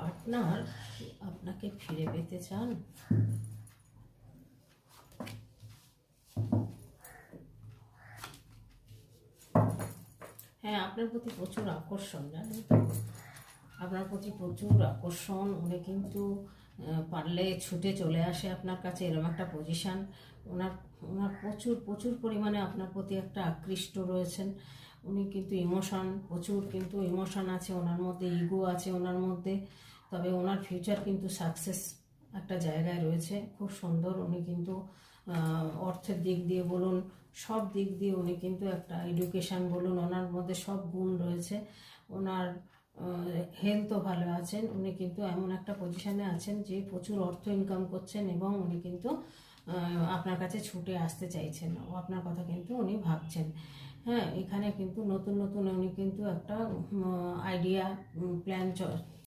Partner আপনাকে ফিরে পেতে চান। হ্যাঁ, আপনার প্রতি প্রচুর আকর্ষণ, জানেন তো, আপনার প্রতি প্রচুর আকর্ষণ। উনি কিন্তু পারলে ছুটে চলে আসে আপনার কাছে, এরকম একটা পজিশান। ওনার ওনার প্রচুর প্রচুর পরিমাণে আপনার প্রতি একটা আকৃষ্ট রয়েছেন। উনি কিন্তু প্রচুর কিন্তু ইমোশন আছে ওনার মধ্যে, ইগো আছে ওনার মধ্যে। তবে ওনার ফিউচার কিন্তু সাকসেস একটা জায়গায় রয়েছে, খুব সুন্দর। উনি কিন্তু অর্থের দিক দিয়ে বলুন, সব দিক দিয়ে উনি কিন্তু একটা এডুকেশান বলুন, ওনার মধ্যে সব গুণ রয়েছে। ওনার হেলথও ভালো আছেন। উনি কিন্তু এমন একটা পজিশানে আছেন যে প্রচুর অর্থ ইনকাম করছেন, এবং উনি কিন্তু আপনার কাছে ছুটে আসতে চাইছেন, ও আপনার কথা কিন্তু উনি ভাবছেন। হ্যাঁ, এখানে কিন্তু নতুন নতুন উনি কিন্তু একটা আইডিয়া প্ল্যান